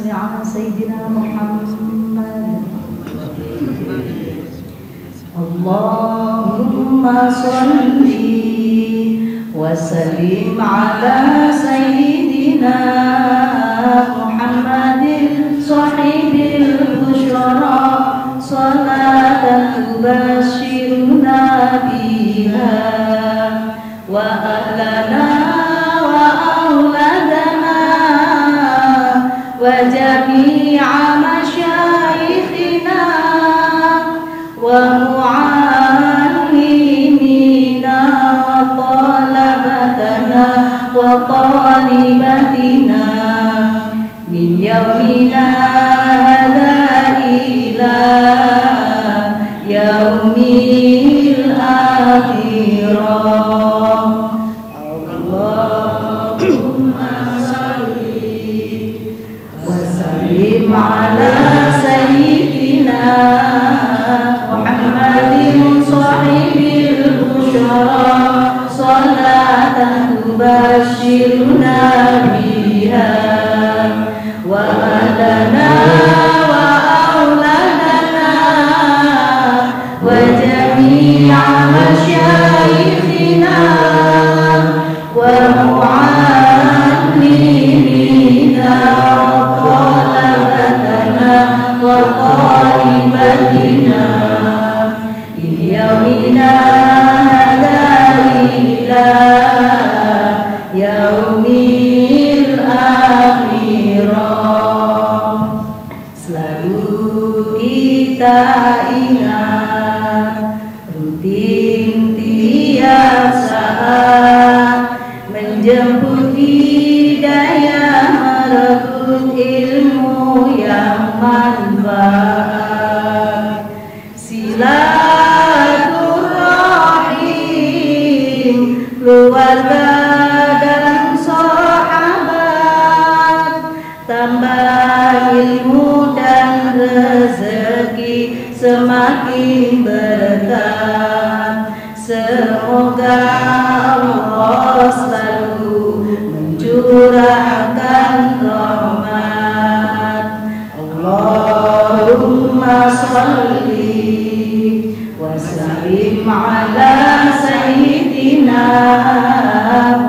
salli ala sayyidina Muhammad. Allahumma salli wa sallim ala sayyidina Muhammadin sahibil busyara salatan tubashiruna biha wa ahlana wa auladana wa jami'a masyayikhina wa mu'allimina wa talabatana wa talibatina min yaumina hadha ila yaumil akhirah. Allahumma salli wa sallim ala sayyidina Muhammadin sahibil busyara salatan tubashiruna biha wa ahlana wa auladana wa jami'a masyayikhina wa mu'allimina wa talabatana wa talibatina yaumina hadha ila yaumil akhirah. Selalu kita ingat rutin tiap saat menjemput hidayah, merebut ilmu yang manfaat. Silaturahim keluarga dan sahabat, tambah ilmu dan rezeki semakin berkah. Semoga Allah selalu mencurahkan rahmat. Allahumma salli wa sallim ala sayyidina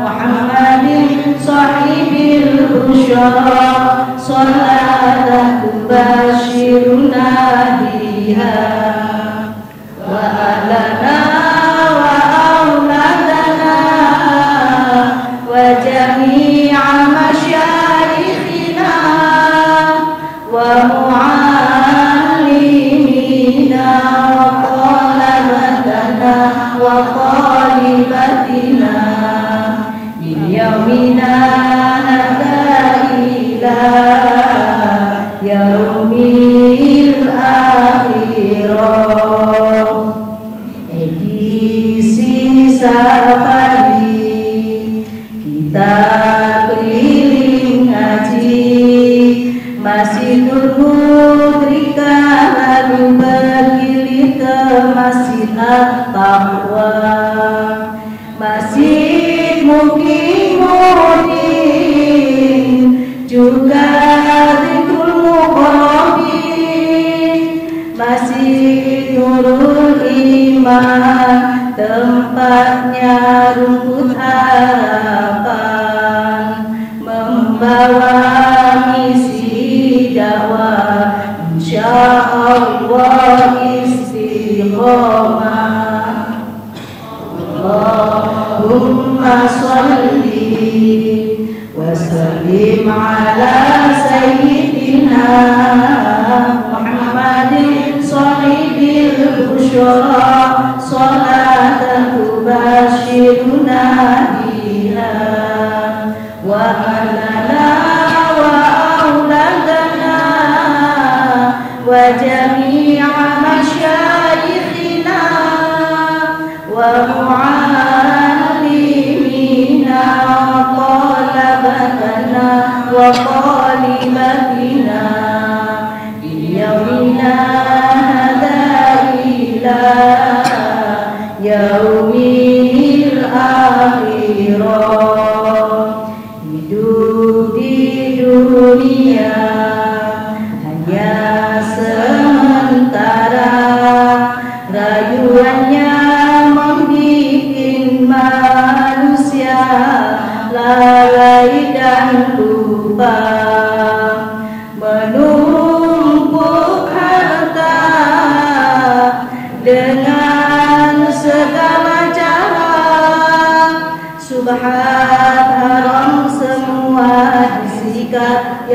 Muhammadin sahibil busyara salatan tubashiruna biha wa ahlana wa auladana wa jami'a masyayikhina wa mu'allimina wa talabatana wa talibatina min yaumina hadha ila yaumil akhirah. Edisi safari kita keliling ngaji Masjidul Mudrikah, lalu bergilir ke Masjid At-Taqwa, Masjid Muqimuddin, juga Dzikrul Muqarrabin, Masjid Nurul Iman, tempatnya rumput harapan, membawa misi dakwah, insyaallah istiqomah. Allahumma salli wa sallim ala sayyidina Muhammadin sahibil busyara salatan tubashiruna biha wa ahlana wa auladana wa jami'a masyayikhina wa mu'allimina wa talabatana wa talibatina yaumina hadha ila yaumil akhirah. Hidup di dunia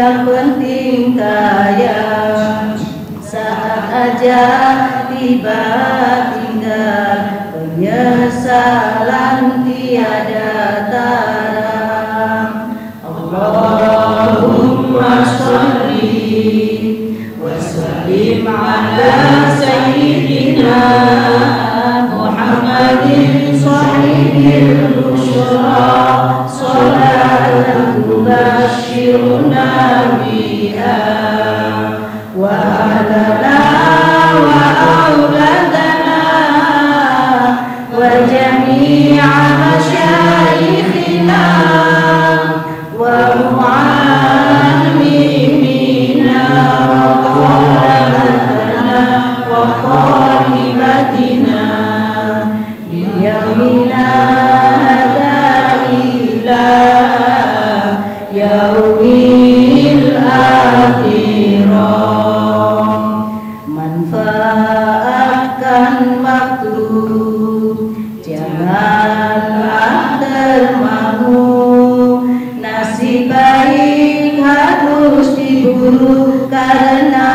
yang penting kaya. Saat ajal tiba tinggal, penyesalan tiada tara. Allahumma sholli wa sallim ala sayyidina Muhammadin sahibul busyra, salatan tubashiruna biha wa ahlana wa auladana wa jami'a masyayikhina wa mu'allimina wa qalabatana wa qalibatina yaumina hadha ila yaumil akhirah. Manfaatkan waktu, janganlah termangu. Nasib baik harus diburu, karena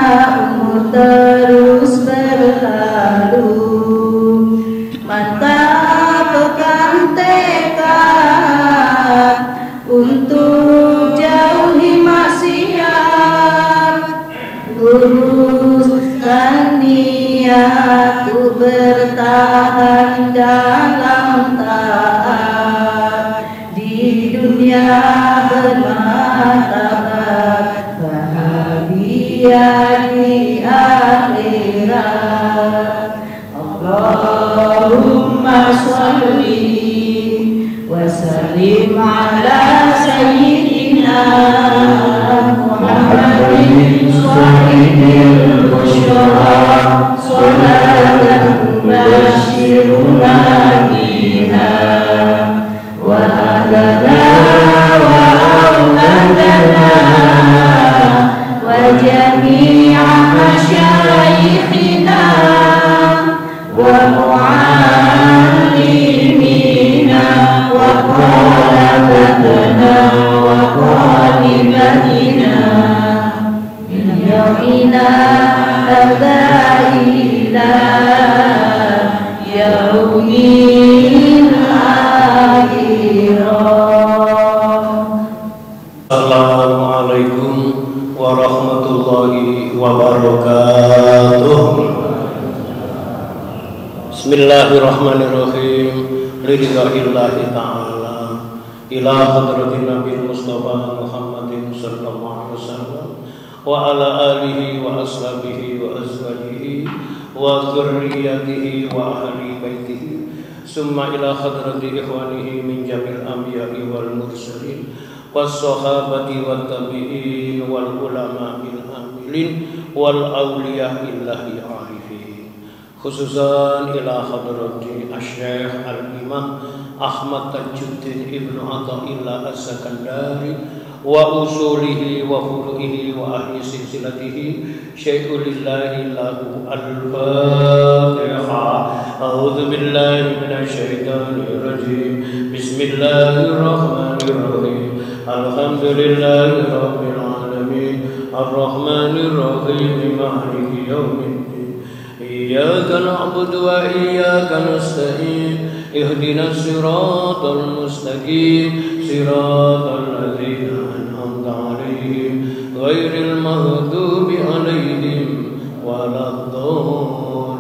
umur terus berlalu. Mantapkan tekad untuk jauhi maksiat, luruskan niat untuk bertahan dalam taat. Di dunia bermartabat, bahagia di akhirat. Allahumma sholli wa sallim ala sayyidina Muhammadin sahibul busyra, salatan tubashiruna biha wa ahlana wa auladana wa jami'a masyayikhina wa mu'allimina wa qalabatana wa qalibatina yaumina hadha ila yaumil akhirah. Assalamualaikum warahmatullahi wabarakatuh. Bismillahirrahmanirrahim. Lillahillahi ta'ala ila hadratin Nabi Mustafa Muhammadin sallallahu alaihi wasallam wa ala alihi wa ashabihi wa azwajihi wa dzurriyyatihi wa ahli baitihi, summa ila hadrati ikhwanihi min jamil anbiya'i wal mursalin was sahabati wat tabi'in wal ulama'il amilin wal awliya illahi arifin, khususan ila hadrati Asy-Syaikh Al-Imam Ahmad Tajuddin Ibnu Athaillah As-Sakandari wa usulihi wa furu'ihi wa ahli silsilatihi syai'ulillahi lahu al-Fatiha. A'udzu billahi minasy syaithanir rajim. Bismillahirrahmanirrahim. Alhamdulillahi rabbil alamin. Ar-Rahmanir Rahim. Maliki yaumiddin. Iyyaka na'budu wa iyyaka nasta'in. Ihdinas siratal mustaqim. Siratal ladzina an'amta 'alaihim ghairil maghdubi 'alaihim waladdallin.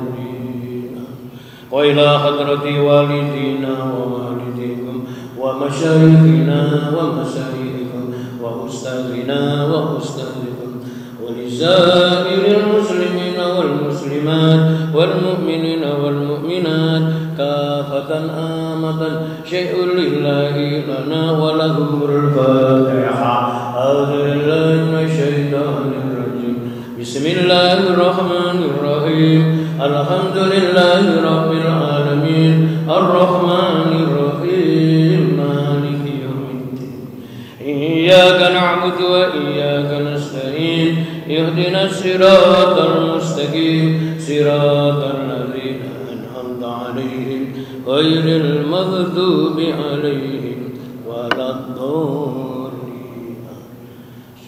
Wa ila hadrati walidina wa walidikum wa masyayikhina wa masyayikhikum wa ustadzina wa ustadzikum wa lisairil muslimina wal muslimat wal mu'minina wal mu'minat kafatan amatan syai'un lillahi lana wa lahumul Fatiha. A'udzu billahi minasyaitonir rajim. Bismillahirrahmanirrahim. Alhamdulillahi rabbil alamin. Ar-Rahmanir Rahim. Maliki yaumiddin. Iyyaka na'budu wa iyyaka nasta'in. Ihdinas siratal mustaqim. Siratal ladzina an'amta 'alaihim ghairil maghdubi 'alaihim waladdallin.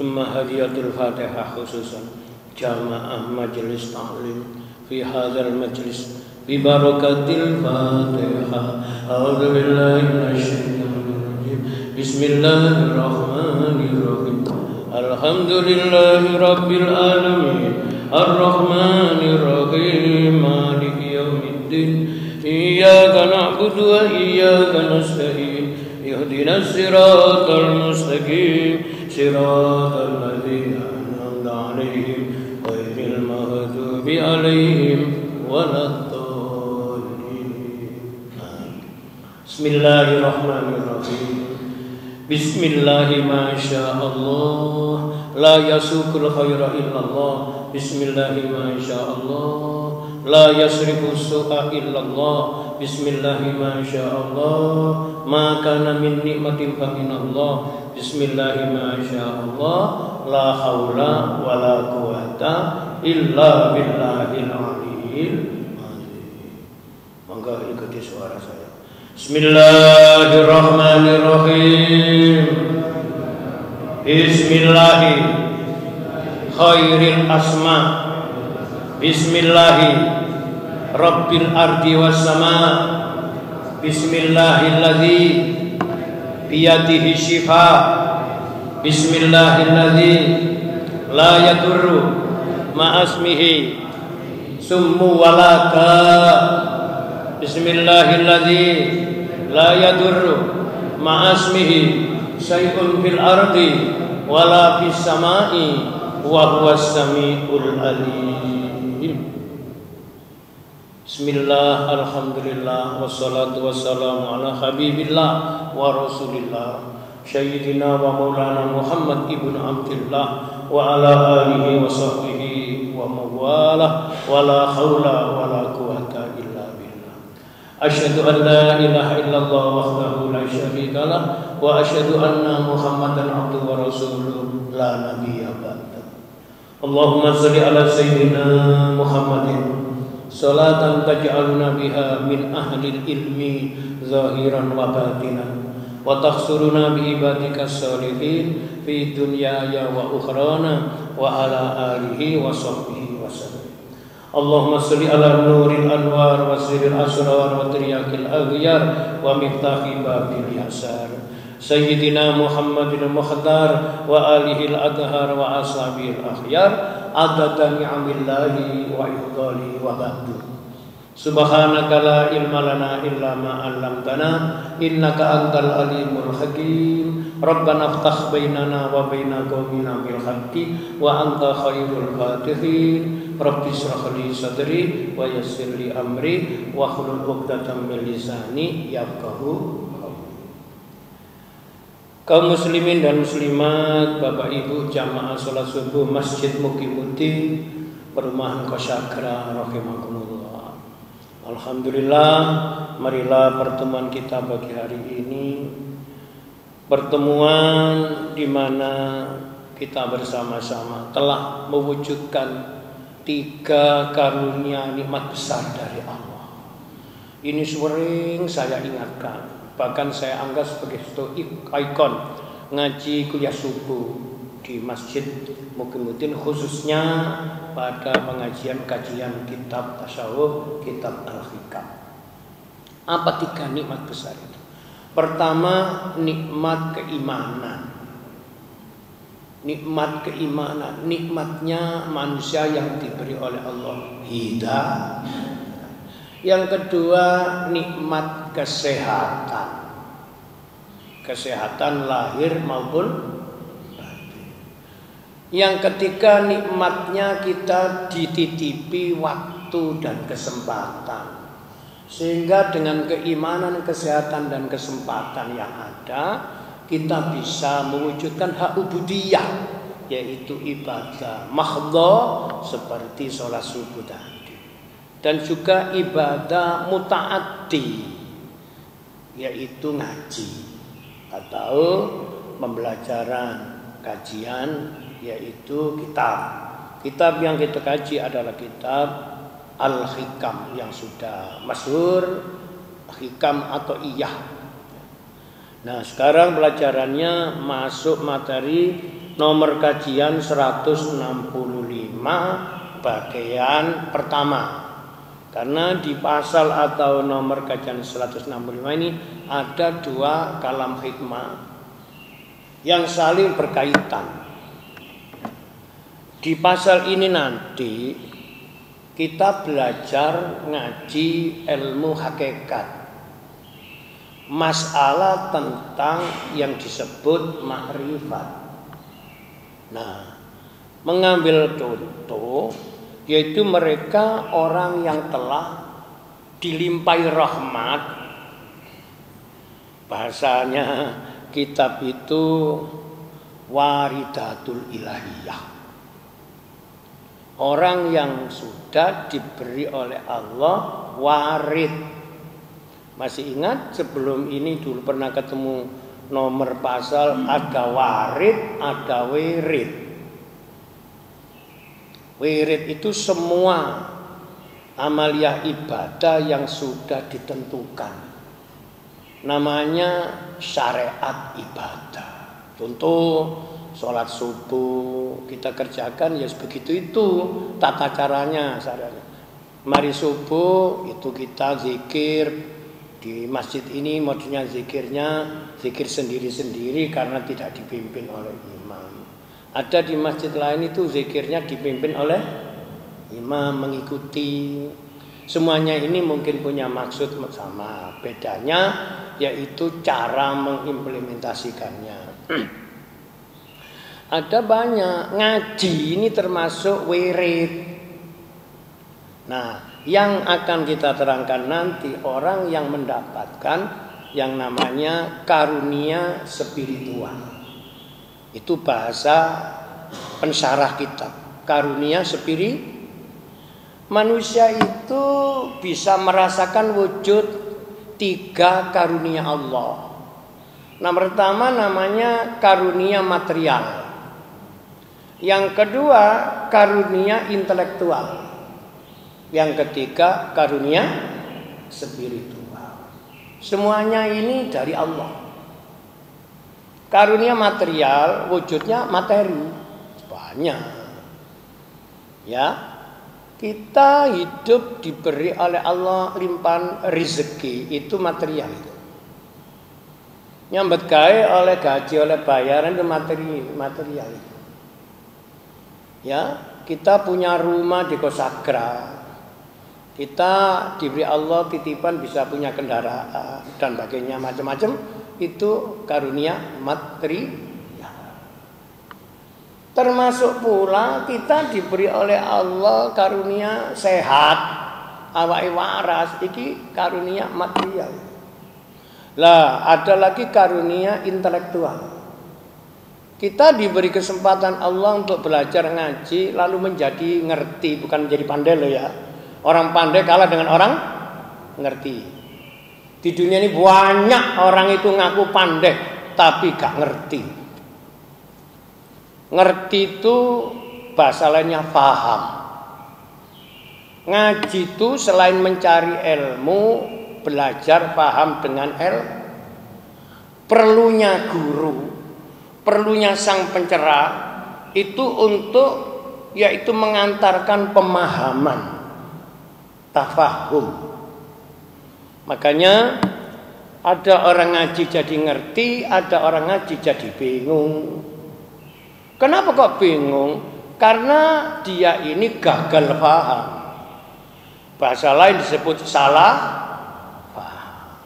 Summa hadiyatul Fatihah khususan jamaah majelis ta'lim fi hadzal majlis bi barakatil Fatihah. A'udzu billahi minasyaitonir rajim. Bismillahirrahmanirrahim. Alhamdulillahi rabbil alamin. Ar-Rahmanir Rahim. Maliki yaumiddin. Iyyaka na'budu wa iyyaka nasta'in. Ihdinas siratal mustaqim. Siratal ladzina an'amta 'alaihim ghairil maghdubi 'alaihim waladdallin. Bismillahirrahmanirrahim. Bismillahi ma sya'allah la yasukul khaira illallah. Bismillahi ma sya'allah la yasrifu su'a illallah. Bismillahi ma sya'allah ma kana min nikmatin fa minallah. Bismillahi ma sya'allah la haula wa la quwata illa billahil aliyyil azim. Monggo ikuti suara saya. Bismillahirrahmanirrahim. Bismillahi khairil asma. Bismillahi rabbil ardi was sama. Bismillahilladzi biyadihi syifa. Bismillahilladzi la yadurru ma'asmihi summu walaka. Bismillahilladzi la yadurru ma'asmihi syai'un fil ardi wala fis samai wa huwas samiul alim. Bismillah, alhamdulillah, wassalatu wassalamu ala habibillah wa rasulillah Sayyidina wa maulana Muhammad ibn Abdillah wa ala alihi wa sahbihi wa mawalah wa la hawla wa la quwata illa billah. Asyhadu an la ilaha illallah wahdahu la syarika lah wa asyhadu anna Muhammadan abduhu wa rasuluh la nabiyya ba'da. Allahumma shalli ala sayyidina Muhammadin salatan taj'aluna biha min ahlil ilmi zahiran wa batinan wa takhsuruna bi ibadika sholihin fi dunyaya wa ukhrana wa ala alihi wa sahbihi wa sallam. Allahumma salli ala nuril anwar wa sirril asrar wa tiryakil aghyar wa miftahi babil yasar Sayyidina Muhammadil Mukhtar wa alihil adhar wa ashabil akhyar adada ni'amillahi wa ifdali wa ba'du. Subhanaka la ilma lana illa ma 'allamtana innaka antal alimul hakim. Rabbana iftah bainana wa baina qaumina bil haqqi wa anta khairul fatihin. Rabbi shrah li sadri wa yassir li amri wa hlul 'uqdatam min lisani yafqahu. Kaum muslimin dan muslimat, Bapak Ibu jamaah salat subuh Masjid Muqimuddin Perumahan Kosyakra rahimakumullah. Alhamdulillah, marilah pertemuan kita pagi hari ini pertemuan di mana kita bersama-sama telah mewujudkan 3 karunia nikmat besar dari Allah. Ini sering saya ingatkan. Bahkan saya anggap sebagai satu ikon ngaji kuliah subuh di Masjid Muqimuddin, khususnya pada pengajian kajian kitab tasawuf, kitab Al-Hikam. Apa 3 nikmat besar itu? Pertama, nikmat keimanan. Nikmat keimanan, nikmatnya manusia yang diberi oleh Allah hidayah. Yang kedua, nikmat kesehatan. Kesehatan lahir maupun batin. Yang ketiga, nikmatnya kita dititipi waktu dan kesempatan. Sehingga dengan keimanan, kesehatan dan kesempatan yang ada, kita bisa mewujudkan hak ubudiyah, yaitu ibadah mahdhah seperti sholat subuh tadi. Dan juga ibadah muta'addi, yaitu ngaji atau pembelajaran kajian, yaitu kitab. Kitab yang kita kaji adalah kitab Al-Hikam yang sudah masyhur, Hikam atau Iyah. Nah, sekarang pelajarannya masuk materi nomor kajian 165 bagian pertama. Karena di pasal atau nomor kajian 165 ini ada dua kalam hikmah yang saling berkaitan. Di pasal ini nanti kita belajar ngaji ilmu hakikat, masalah tentang yang disebut makrifat. Nah, mengambil contoh yaitu mereka orang yang telah dilimpahi rahmat. Bahasanya kitab itu waridatul ilahiyah. Orang yang sudah diberi oleh Allah warid. Masih ingat sebelum ini dulu pernah ketemu nomor pasal, ada warid, ada wirid. Wirid itu semua amaliyah ibadah yang sudah ditentukan. Namanya syariat ibadah. Contoh sholat subuh kita kerjakan ya begitu itu tata caranya syariatnya. Mari subuh itu kita zikir di masjid ini, modusnya zikirnya zikir sendiri-sendiri karena tidak dipimpin oleh imam. Ada di masjid lain itu zikirnya dipimpin oleh imam, mengikuti. Semuanya ini mungkin punya maksud sama, bedanya yaitu cara mengimplementasikannya. Ada banyak ngaji ini termasuk wirid. Nah, yang akan kita terangkan nanti orang yang mendapatkan yang namanya karunia spiritual. Itu bahasa pensyarah kitab. Karunia spiritual. Manusia itu bisa merasakan wujud 3 karunia Allah. Nah, pertama namanya karunia material. Yang kedua karunia intelektual. Yang ketiga karunia spiritual. Semuanya ini dari Allah. Karunia material wujudnya materi banyak. Ya, kita hidup diberi oleh Allah limpahan rezeki itu material itu. Nyambet gawe oleh gaji oleh bayaran itu material itu. Ya, kita punya rumah di Kosagra. Kita diberi Allah titipan bisa punya kendaraan dan bagainya macam-macam, itu karunia material. Termasuk pula kita diberi oleh Allah karunia sehat, awake waras, iki karunia material. Lah, ada lagi karunia intelektual. Kita diberi kesempatan Allah untuk belajar ngaji lalu menjadi ngerti, bukan menjadi pandai loh ya. Orang pandai kalah dengan orang ngerti. Di dunia ini banyak orang itu ngaku pandai tapi gak ngerti. Ngerti itu bahasa lainnya paham. Ngaji itu selain mencari ilmu, belajar paham dengan ilmu. Perlunya guru, perlunya sang pencerah itu untuk yaitu mengantarkan pemahaman, tafahum. Makanya ada orang ngaji jadi ngerti, ada orang ngaji jadi bingung. Kenapa kok bingung? Karena dia ini gagal paham. Bahasa lain disebut salah paham.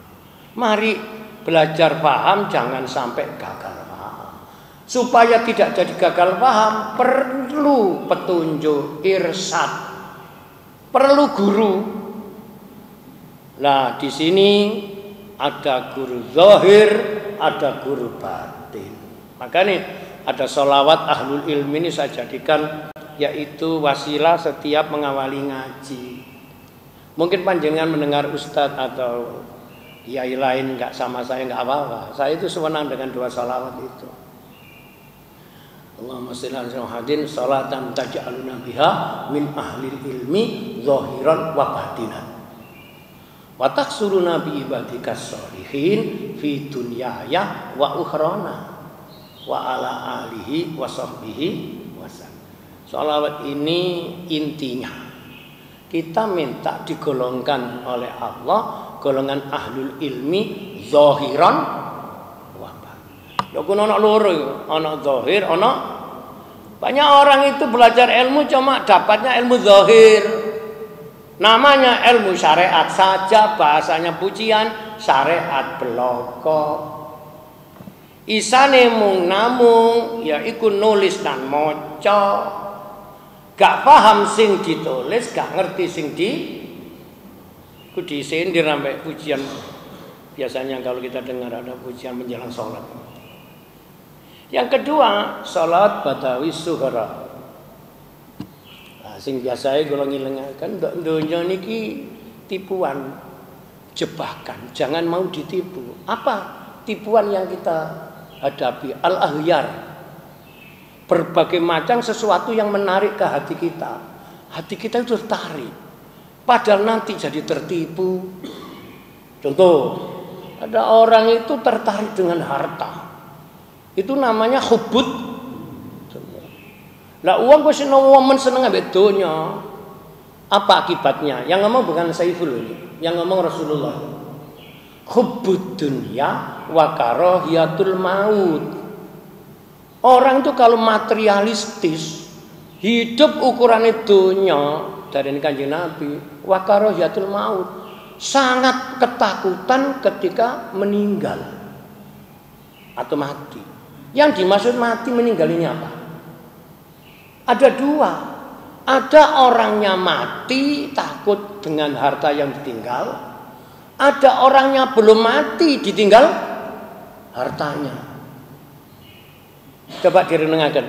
Mari belajar paham, jangan sampai gagal paham. Supaya tidak jadi gagal paham, perlu petunjuk, irsyad, perlu guru. Nah, di sini ada guru zahir, ada guru batin. Makanya ada sholawat ahlul ilmi ini saya jadikan yaitu wasilah setiap mengawali ngaji. Mungkin panjenengan mendengar ustadz atau kiai lain nggak sama saya nggak apa-apa. Saya itu senang dengan 2 sholawat itu. Allahumma sholli ala Muhammadin sholatan taj'aluna biha min ahlil ilmi zahiran wa batinan. Wa taksuruna bi ibadikas sholihin fi dunyaya wa ukhrana. wa ala alihi wa sahbihi wasallam. Sholawat ini intinya kita minta digolongkan oleh Allah golongan ahlul ilmi zahiran wa batin. Lha kuwi ana loro, ana zahir, ana banyak orang itu belajar ilmu cuma dapatnya ilmu zahir. Namanya ilmu syariat saja, bahasanya pujian, syariat beloko. Isane mung namung ya iku nulis dan maca. Gak paham sing ditulis, gak ngerti sing ku disindir sampai pujian. Biasanya kalau kita dengar ada pujian menjelang sholat. Yang kedua, sholat batawi suhara. Sing biasanya kalau ngilengaken donya niki tipuan, jebakan, jangan mau ditipu. Apa tipuan yang kita hadapi? Al-ahyar, berbagai macam sesuatu yang menarik ke hati kita. Hati kita itu tertarik, padahal nanti jadi tertipu. Contoh, ada orang itu tertarik dengan harta, itu namanya hubud. Lah uang kok seneng ambek donya. Apa akibatnya? Yang ngomong bukan Saiful ini, yang ngomong Rasulullah. Hubbud dunya wa karahiyatul maut. Orang itu kalau materialistis, hidup ukurannya donya dari Kanjeng Nabi, wa karahiyatul maut. Sangat ketakutan ketika meninggal atau mati. Yang dimaksud mati meninggal ini apa? Ada dua, ada orangnya mati takut dengan harta yang ditinggal, ada orangnya belum mati ditinggal hartanya. Coba direnungaken.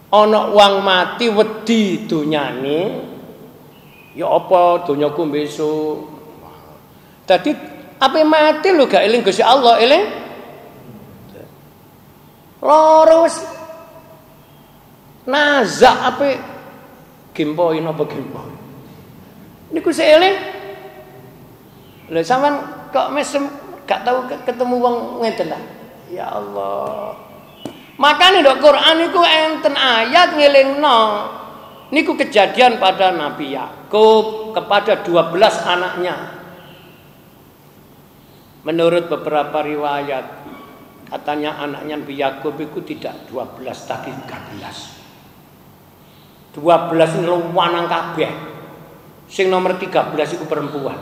Ana wong mati wedi donyane, ya apa donyaku besok. Dadi ape mati lho gak eling Gusti Allah, eling loro wis nazak apa gempoin apa gempoin niku seeling lha sampean kok mesem gak tahu ketemu wong ngeten lah. Ya Allah, makane ndok Quran niku enten ayat ngelingno niku kejadian pada Nabi Yakub kepada 12 anaknya. Menurut beberapa riwayat katanya anaknya Nabi Yakub itu tidak 12 tapi 13. 12 ini lanang kabeh. Sing nomor 13 itu perempuan.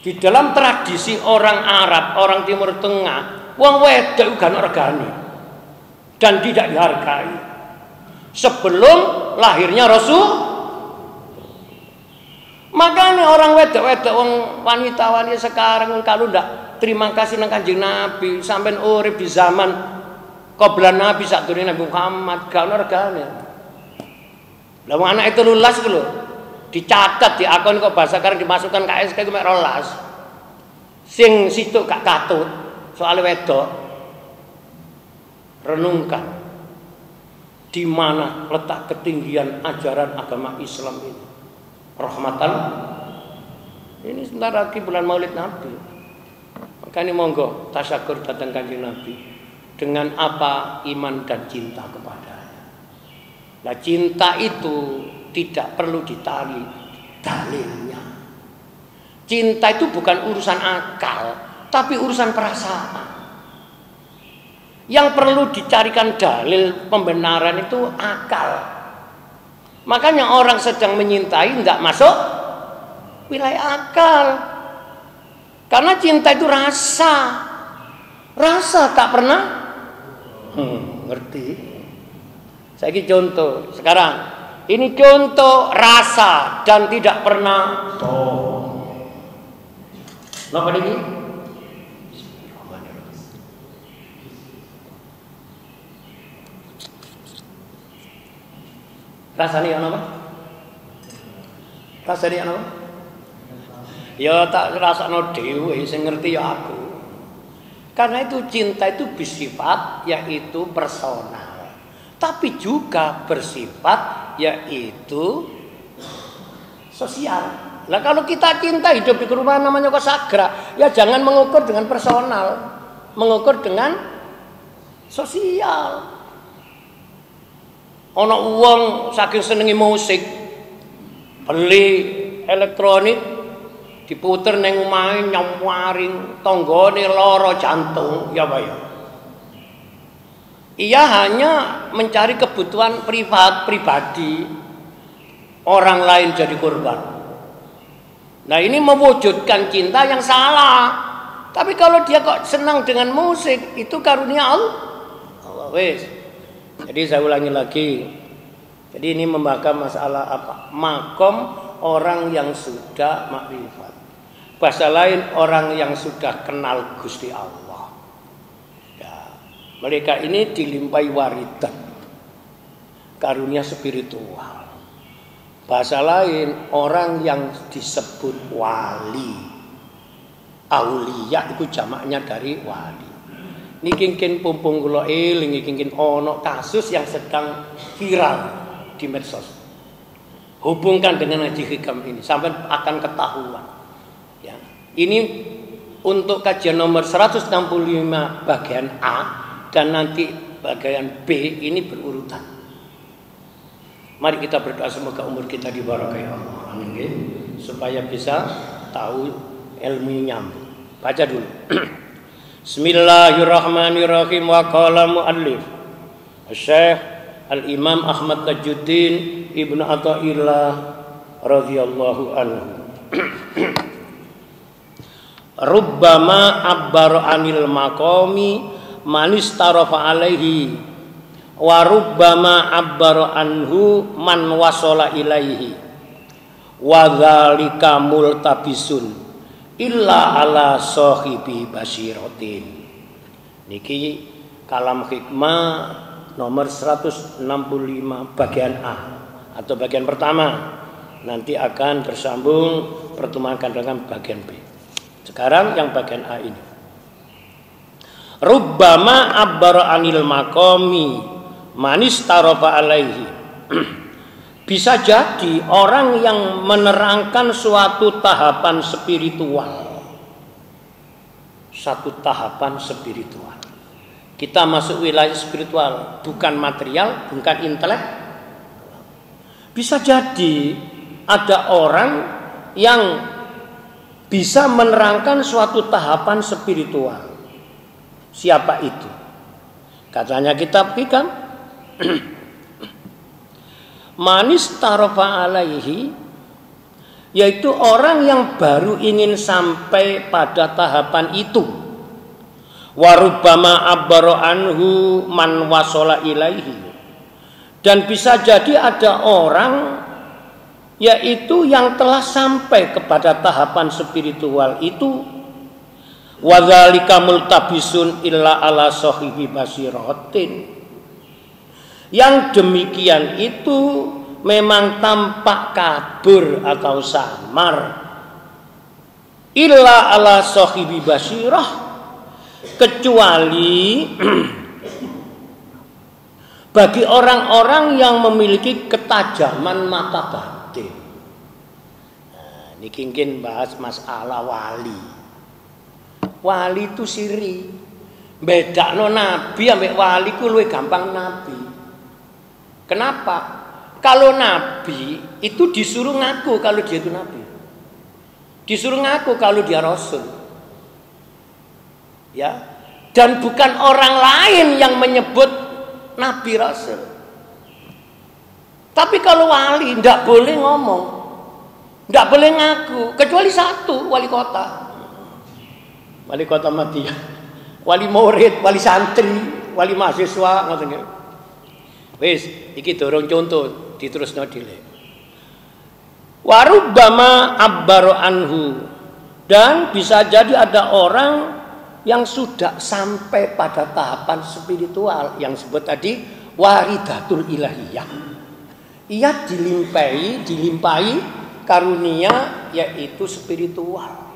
Di dalam tradisi orang Arab, orang Timur Tengah, wong wedok gak ono regane dan tidak dihargai. Sebelum lahirnya Rasul. Makanya orang wedok-wedok wong wanita-wanita sekarang kalau ndak terima kasih nang Kanjeng Nabi, sampean urip di zaman qabla Nabi sadurunge Nabi Muhammad gak ono regane. Lah wong anak itu lulas ku lho. Dicatat di akun kok bahasa sekarang dimasukkan KSK ku mek 12. Sing situ gak katut soal wedok. Renungkan di mana letak ketinggian ajaran agama Islam ini. Rahmatan. Ini sebentar lagi bulan Maulid Nabi. Makanya monggo tasyakur datang Kanjeng Nabi dengan apa iman dan cinta kepada. Nah cinta itu tidak perlu ditarik dalilnya. Cinta itu bukan urusan akal, tapi urusan perasaan. Yang perlu dicarikan dalil pembenaran itu akal. Makanya orang sedang menyintai tidak masuk wilayah akal. Karena cinta itu rasa. Rasa tak pernah ngerti. Saya contoh sekarang. Ini contoh rasa dan tidak pernah tahu. Napa niki? Rasanya apa? Rasanya apa? Ya tak rasakno dhewe sing ngerti ya aku. Karena itu cinta itu bersifat yaitu personal. Tapi juga bersifat yaitu sosial. Nah kalau kita cinta hidup di rumah namanya kok sagra, ya jangan mengukur dengan personal, mengukur dengan Sosial. Ana wong saking senengi musik, beli elektronik diputer ning omahe nyamwaring tanggane lara jantung, ya Pak ya. Ia hanya mencari kebutuhan pribadi, orang lain jadi korban. Nah, ini mewujudkan cinta yang salah. Tapi kalau dia kok senang dengan musik, itu karunia Allah. Wes. Jadi saya ulangi lagi. Jadi ini membahas masalah apa? Makom orang yang sudah makrifat. Bahasa lain orang yang sudah kenal Gusti Allah. Ya, mereka ini dilimpahi waridan, karunia spiritual. Bahasa lain orang yang disebut wali. Aulia itu jamaknya dari wali. Niki kin pumpung kula eling iki kin ono kasus yang sedang viral di medsos. Hubungkan dengan Haji Hikam ini sampai akan ketahuan. Ya. Ini untuk kajian nomor 165 bagian A dan nanti bagian B ini berurutan. Mari kita berdoa semoga umur kita diberkahi Allah. Amin. Supaya bisa tahu ilmu nyambung. Baca dulu. Bismillahirrahmanirrahim. Wa qala muallif Syekh Al-Imam Ahmad Tajuddin Ibnu Athaillah radhiyallahu anhu. Rubbama abbar anil maqami man istarafa alaihi wa rubbama abbar anhu man wasala ilaihi wa dzalika multabisun illa ala sahibi basiratin. Niki kalam hikmah nomor 165 bagian A atau bagian pertama. Nanti akan bersambung pertemuan dengan bagian B. Sekarang yang bagian A ini. Rubbama abbara anil maqami manis tarofa alaihi. Bisa jadi orang yang menerangkan suatu tahapan spiritual. Satu tahapan spiritual. Kita masuk wilayah spiritual, bukan material, bukan intelek. Bisa jadi ada orang yang bisa menerangkan suatu tahapan spiritual. Siapa itu? Katanya kitab Hikam. Manis tarofa alaihi, yaitu orang yang baru ingin sampai pada tahapan itu. Warubama abbaro anhu man wasola ilaihi. Dan bisa jadi ada orang yaitu yang telah sampai kepada tahapan spiritual itu. Wadzalika multabisun illa ala sahibi basiratin. Yang demikian itu memang tampak kabur atau samar. Illa ala sahibi basirah, kecuali bagi orang-orang yang memiliki ketajaman mata batin. Nah, ini kingin bahas masalah wali. Wali itu siri. Bedakno nabi ambek wali ku luwih gampang nabi. Kenapa? Kalau nabi itu disuruh ngaku kalau dia itu nabi. Disuruh ngaku kalau dia rasul. Ya. Dan bukan orang lain yang menyebut nabi rasul. Tapi kalau wali tidak boleh ngomong. Tidak boleh ngaku. Kecuali satu, wali kota. Wali kota Madinah. Wali murid, wali santri, wali mahasiswa, ngoten nggih. Wis, iki dorong contoh diterusno dile. Warubbama abbaro anhu, dan bisa jadi ada orang yang sudah sampai pada tahapan spiritual yang sebut tadi waridatul ilahiyah. Ia dilimpahi karunia yaitu spiritual.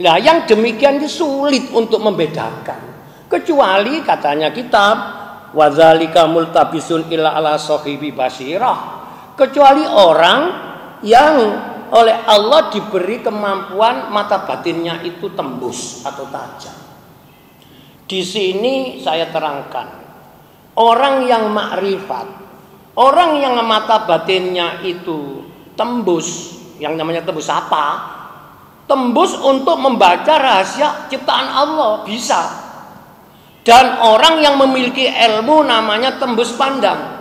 Nah, yang demikian itu sulit untuk membedakan. Kecuali katanya kitab wadzalika multabisun illa ala sahibi basirah, kecuali orang yang oleh Allah diberi kemampuan mata batinnya itu tembus atau tajam. Di sini saya terangkan, orang yang makrifat, orang yang mata batinnya itu tembus, yang namanya tembus apa? Tembus untuk membaca rahasia ciptaan Allah, bisa. Dan orang yang memiliki ilmu namanya tembus pandang.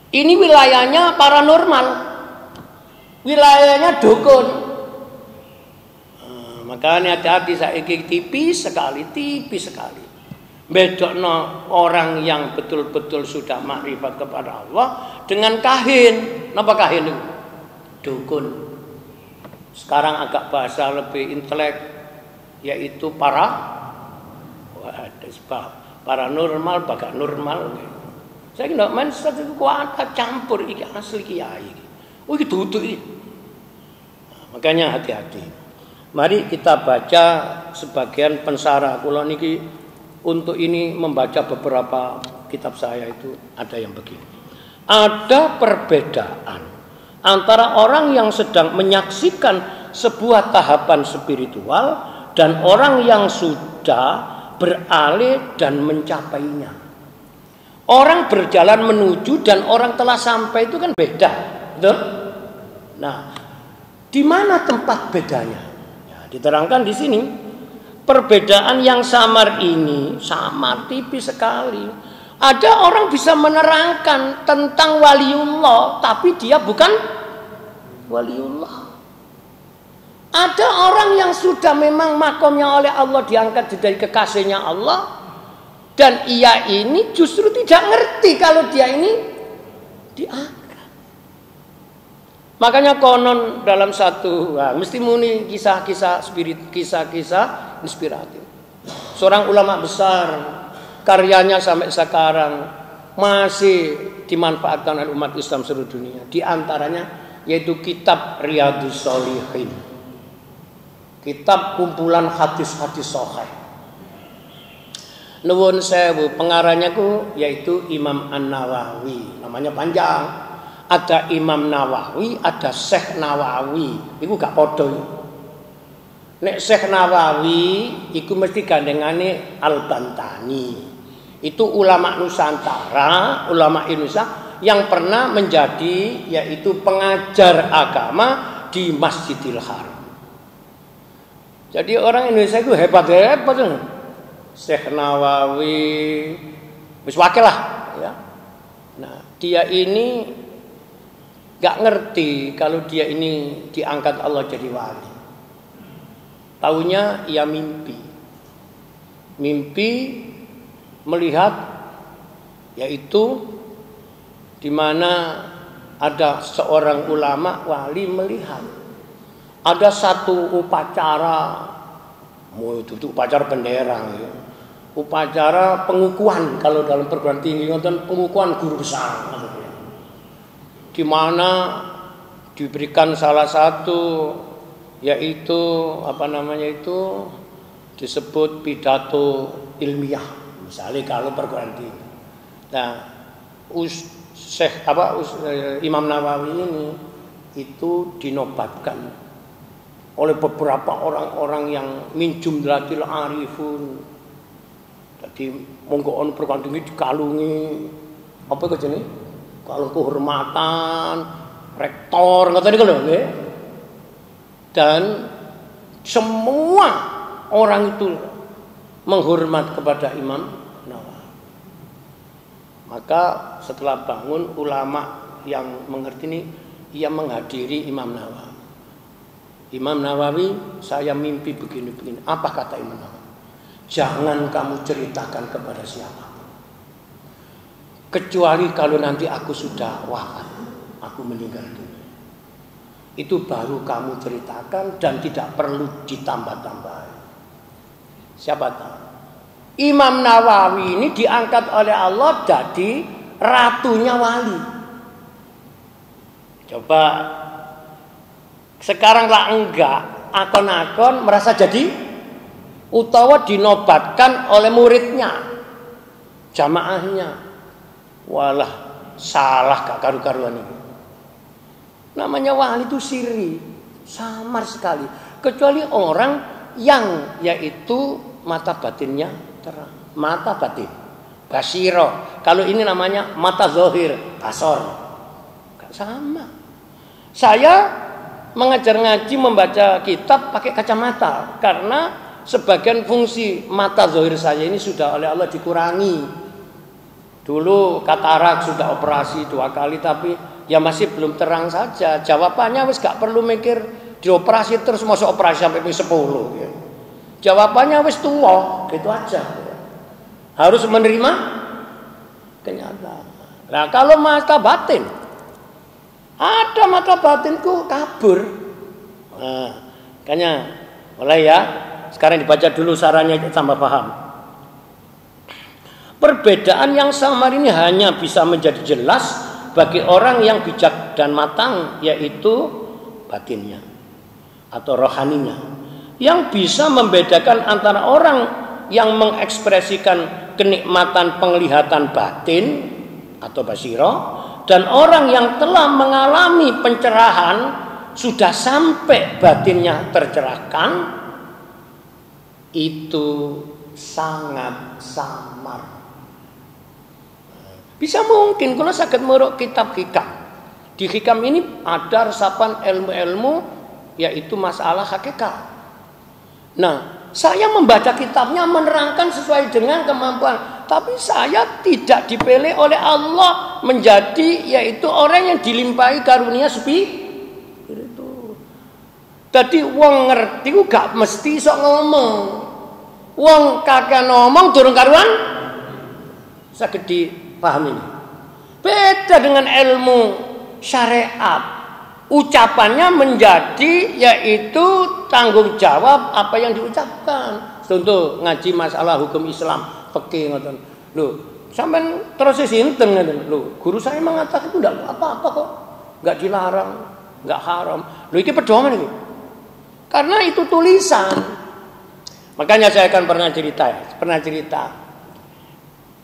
Ini wilayahnya paranormal, wilayahnya dukun. Makanya hati-hati, saiki tipis sekali. Bedokno orang yang betul-betul sudah makrifat kepada Allah dengan kahin. Napa kahin itu? Dukun. Sekarang agak bahasa lebih intelek, yaitu paranormal, baga normal. Saya ndak main satu kuat campur iki asli kiai. Oh iki duduk iki. Makanya hati-hati. Mari kita baca sebagian pensara kula niki. Untuk ini membaca beberapa kitab saya itu ada yang begini. Ada perbedaan antara orang yang sedang menyaksikan sebuah tahapan spiritual dan orang yang sudah beralih dan mencapainya. Orang berjalan menuju dan orang telah sampai itu kan beda, betul? Nah, di mana tempat bedanya? Diterangkan di sini. Perbedaan yang samar ini samar tipis sekali. Ada orang bisa menerangkan tentang waliullah, tapi dia bukan waliullah. Ada orang yang sudah memang makomnya oleh Allah diangkat dari kekasihnya Allah, dan ia ini justru tidak ngerti kalau dia ini diangkat. Makanya konon dalam satu, mesti muni kisah-kisah spirit, kisah-kisah inspiratif. Seorang ulama besar, karyanya sampai sekarang masih dimanfaatkan oleh umat Islam seluruh dunia. Di antaranya yaitu kitab Riyadhus Shalihin, kitab kumpulan hadis-hadis sahih. Nuwun sewu, pengarangnya yaitu Imam An-Nawawi, namanya panjang. Ada Imam Nawawi, ada Syekh Nawawi. Iku gak podo. Nek Syekh Nawawi iku mesti gandengane Al-Bantani. Itu ulama Nusantara, ulama Indonesia yang pernah menjadi yaitu pengajar agama di Masjidil Haram. Jadi orang Indonesia itu hebat-hebat. Syekh Nawawi wis wakil lah ya. Nah, dia ini gak ngerti kalau dia ini diangkat Allah jadi wali. Taunya ia mimpi melihat yaitu di mana ada seorang ulama wali melihat ada satu upacara, itu upacara bendera ya. Upacara pengukuhan kalau dalam perguruan tinggi nonton pengukuhan guru besar. Di mana diberikan salah satu yaitu disebut pidato ilmiah misalnya kalau perguruan tinggi. Nah, Imam Nawawi ini itu dinobatkan oleh beberapa orang-orang yang min jumlatil arifun. Jadi monggo on perguruan tinggi dikalungi apa jenenge? Kalung kehormatan, rektor ngoten niku lho nggih. Dan semua orang itu menghormat kepada Imam Nawawi. Maka setelah bangun ulama yang mengerti ini ia menghadiri Imam Nawawi. Imam Nawawi, saya mimpi begini-begini. Apa kata Imam Nawawi? Jangan kamu ceritakan kepada siapa. Kecuali kalau nanti aku sudah wafat, aku meninggal dunia. Itu baru kamu ceritakan dan tidak perlu ditambah-tambah. Siapa tahu? Imam Nawawi ini diangkat oleh Allah jadi ratunya wali. Coba sekarang lah enggak, akon-akon merasa jadi utawa dinobatkan oleh muridnya, jamaahnya. Walah, salah gak karu-karuan ini. Namanya wali itu sirri, samar sekali. Kecuali orang yang yaitu mata batinnya terang. Mata batin, basiro. Kalau ini namanya mata zohir, basor. Gak sama. Saya mengajar ngaji, membaca kitab pakai kacamata karena sebagian fungsi mata zohir saya ini sudah oleh Allah dikurangi. Dulu katarak sudah operasi 2 kali, tapi ya masih belum terang saja. Jawabannya wis gak perlu mikir dioperasi terus, masuk operasi sampai 10 ya. Jawabannya wis tua, gitu aja. Harus menerima kenyataan. Nah, kalau mata batin, ada mata batinku kabur. Nah, makanya mulai ya. Sekarang dibaca dulu sarannya tambah paham. Perbedaan yang samar ini hanya bisa menjadi jelas bagi orang yang bijak dan matang, yaitu batinnya atau rohaninya, yang bisa membedakan antara orang yang mengekspresikan kenikmatan penglihatan batin atau basiro dan orang yang telah mengalami pencerahan, sudah sampai batinnya tercerahkan. Itu sangat samar. Bisa mungkin kalau sakit meruk kitab hikam. Di hikam ini ada resapan ilmu-ilmu, yaitu masalah hakikat. Nah, saya membaca kitabnya menerangkan sesuai dengan kemampuan, tapi saya tidak dipilih oleh Allah menjadi yaitu orang yang dilimpahi karunia spiritual. Jadi wong ngerti ku gak mesti sok ngomong. Wong kakek ngomong durung karuan saged dipahami. Beda dengan ilmu syariat. Ucapannya menjadi yaitu tanggung jawab apa yang diucapkan. Contoh ngaji masalah hukum Islam, fikih ngoten. Lho, sampean terus sinten ngoten. Lho, guru saya mengatakan itu enggak apa-apa kok. Enggak dilarang, enggak haram. Lho iki pedoman iki. Karena itu tulisan. Makanya saya akan pernah cerita.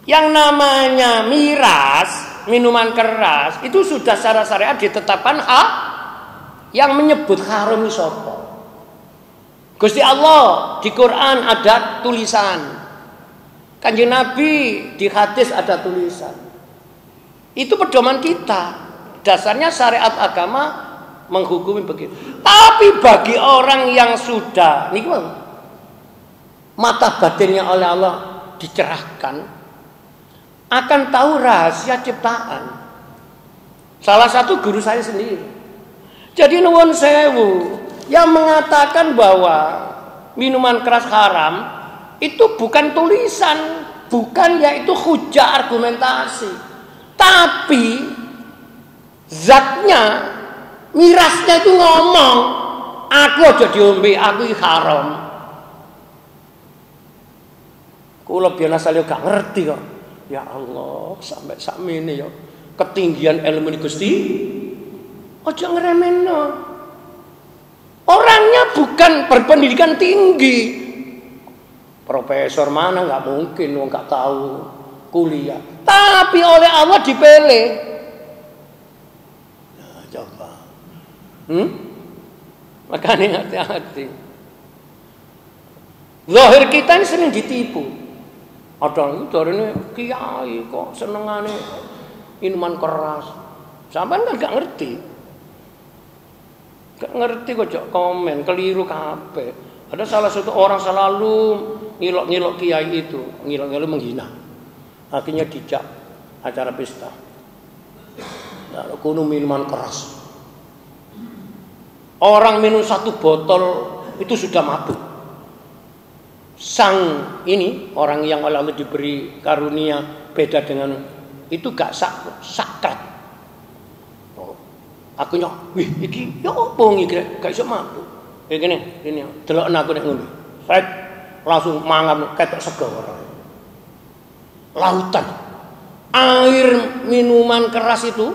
Yang namanya miras, minuman keras, itu sudah secara syariat ditetapkan hak. Yang menyebut haram itu sapa? Gusti Allah di Quran ada tulisan. Kanjeng Nabi di hadis ada tulisan. Itu pedoman kita. Dasarnya syariat agama menghukumi begitu. Tapi bagi orang yang sudah mata batinnya oleh Allah dicerahkan, akan tahu rahasia ciptaan. Salah satu guru saya sendiri. Jadi nuwun sewu yang mengatakan bahwa minuman keras haram itu bukan tulisan, bukan yaitu hujah argumentasi, tapi zatnya, mirasnya itu ngomong, aku aja diombe, aku haram. Kula biyen asale gak ngerti kok. Ya Allah, sampai sakmene ya ketinggian ilmu ini Gusti. Aja ngeremeno. Orangnya bukan berpendidikan tinggi. Profesor mana nggak mungkin, wong nggak tahu kuliah. Tapi oleh Allah dipilih. Nah, coba. Makanya hati-hati. Zahir kita ini sering ditipu. Ada itu dari ini kiai kok senengane minuman keras. Sampai kan nggak ngerti. Gak ngerti kok jok komen, keliru kabeh. Ada salah satu orang selalu ngilok-ngilok kiai itu, ngilok-ngilok menghina. Akhirnya dijak acara pesta. Lalu kuno minuman keras. Orang minum 1 botol itu sudah mabuk. Sang ini orang yang oleh Allah diberi karunia beda dengan itu gak sakrat. Aku nyok, wih, iki ya apa iki gak iso mabuk. Ya gini, delokna aku nek ngombe. Set langsung mangan ketok sego ora. Lautan. Air minuman keras itu,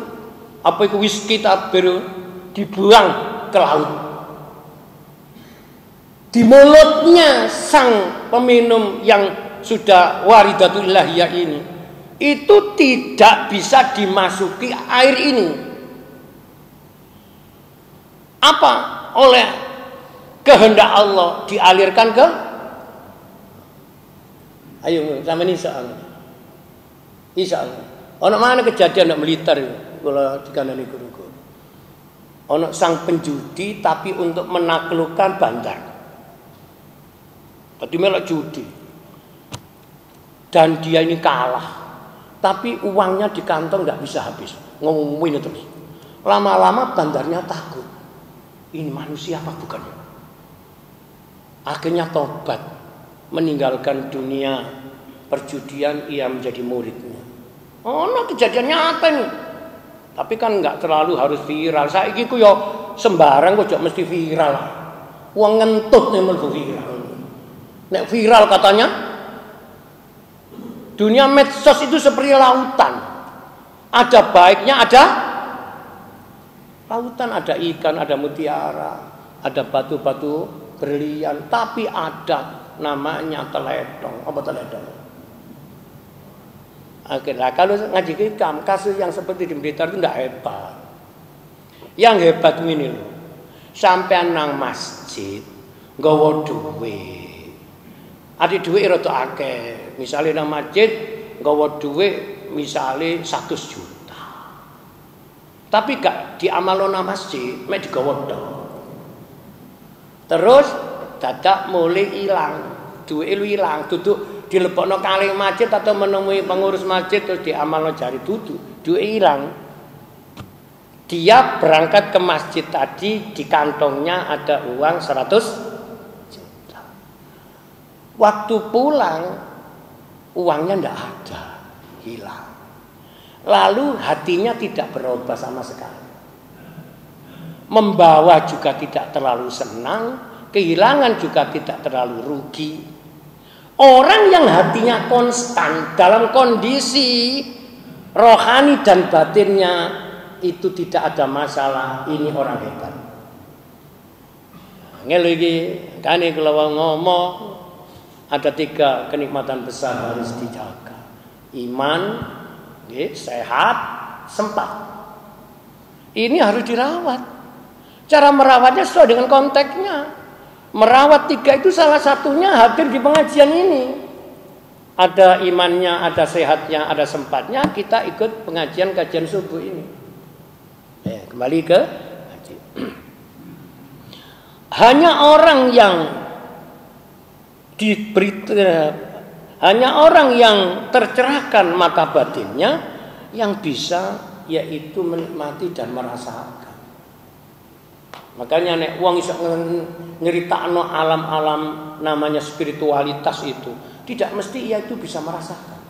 apa itu whisky tabir dibuang ke laut. Di mulutnya sang peminum yang sudah waridatul ilahiyah ini, itu tidak bisa dimasuki air ini. Apa? Oleh kehendak Allah dialirkan ke Ayo sampeyan iso. Ana mana kejadian nek militer kula dikandani guru-guru. Ana sang penjudi tapi untuk menaklukkan bandar. Tadi melok judi. Dan dia ini kalah. Tapi uangnya di kantong nggak bisa habis. Ngomongin terus. Lama-lama bandarnya takut. Ini manusia apa bukan? Akhirnya tobat. Meninggalkan dunia perjudian, ia menjadi muridnya. Oh, no, kejadian nyata nih. Tapi kan nggak terlalu harus viral. Saiki ku yo sembarang kok mesti viral. Uang ngentut nih mlebu viral. Nek viral katanya, dunia medsos itu seperti lautan. Ada baiknya, ada lautan, ada ikan, ada mutiara, ada batu-batu berlian, tapi ada namanya teledong. Apa teledong? Akhirnya kalau ngaji hikam, kasus yang seperti di Blitar itu tidak hebat. Yang hebat ini loh, sampean nang masjid nggawa duit. Adi duit rada akeh. Misale nang masjid nggawa duit misale 100 juta. Tapi gak diamalno nang masjid, mek digawa tok. Terus dadak mulai hilang, duit lu hilang, duduk dilebokno kalih masjid atau menemui pengurus masjid terus diamalno jari duit hilang. Dia berangkat ke masjid tadi, di kantongnya ada uang 100 juta. Waktu pulang uangnya ndak ada, hilang. Lalu hatinya tidak berubah sama sekali. Membawa juga tidak terlalu senang, kehilangan juga tidak terlalu rugi. Orang yang hatinya konstan dalam kondisi rohani dan batinnya itu tidak ada masalah, ini orang hebat. Ngene iki kane kula ngomong ada 3 kenikmatan besar harus dijaga. Iman, sehat, sempat. Ini harus dirawat. Cara merawatnya sesuai dengan konteksnya. Merawat 3 itu salah satunya hadir di pengajian ini. Ada imannya, ada sehatnya, ada sempatnya. Kita ikut pengajian kajian subuh ini. Kembali ke ngaji. Hanya orang yang tercerahkan mata batinnya yang bisa yaitu menikmati dan merasakan. Makanya nek wong iso nyeritakno alam-alam namanya spiritualitas itu, tidak mesti ia itu bisa merasakan.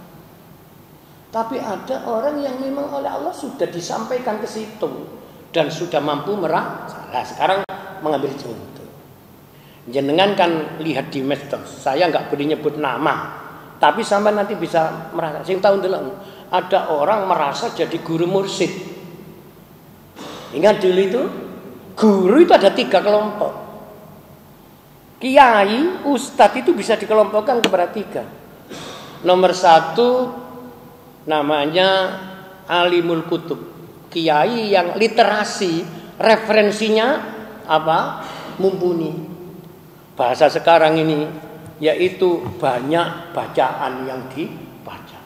Tapi ada orang yang memang oleh Allah sudah disampaikan ke situ dan sudah mampu merasakan. Nah, sekarang mengambil contoh. Jenengan kan lihat di medsos, saya nggak boleh nyebut nama, tapi sampai nanti bisa merasa. Sing tahu dulu, ada orang merasa jadi guru mursyid. Ingat dulu itu. Guru itu ada 3 kelompok. Kiai, ustadz itu bisa dikelompokkan kepada 3. Nomor 1 namanya alimul kutub. Kiai yang literasi, referensinya apa? Mumpuni. Bahasa sekarang ini yaitu banyak bacaan yang dibaca.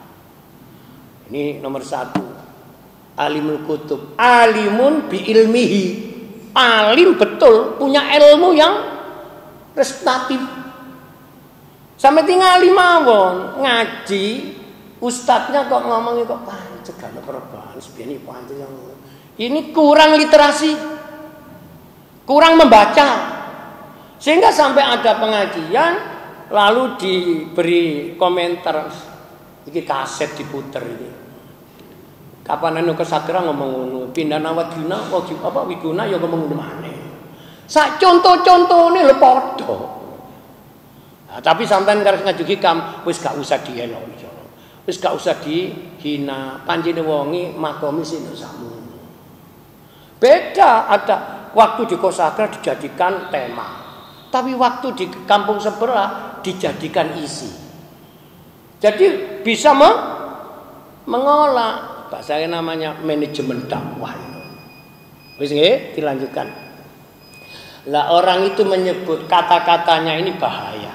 Ini nomor 1. Alimul kutub. Alimun bi ilmihi. Alim betul, punya ilmu yang prestatif. Sampai tinggal 5 mawon ngaji, ustadznya kok ngomongnya kok pancet gak perubahan sebenarnya pancet yang ini kurang literasi, kurang membaca, sehingga sampai ada pengajian lalu diberi komentar, ini kaset diputer ini. Kapan anu kesakra ngomong ngono, pindah nawadina apa wiguna ya ngomong mana. Sak contoh-contone lho padha. Nah, tapi sampean karep ngaji hikam wis gak usah dielok. Wis gak usah dihina, pancene wonge makome sing sakmu. Beda ada waktu di kosakra dijadikan tema. Tapi waktu di kampung sebelah dijadikan isi. Jadi bisa mengolah. Bahasanya namanya manajemen dakwah itu. Wis nggih, dilanjutkan. Lah orang itu menyebut kata-katanya ini bahaya.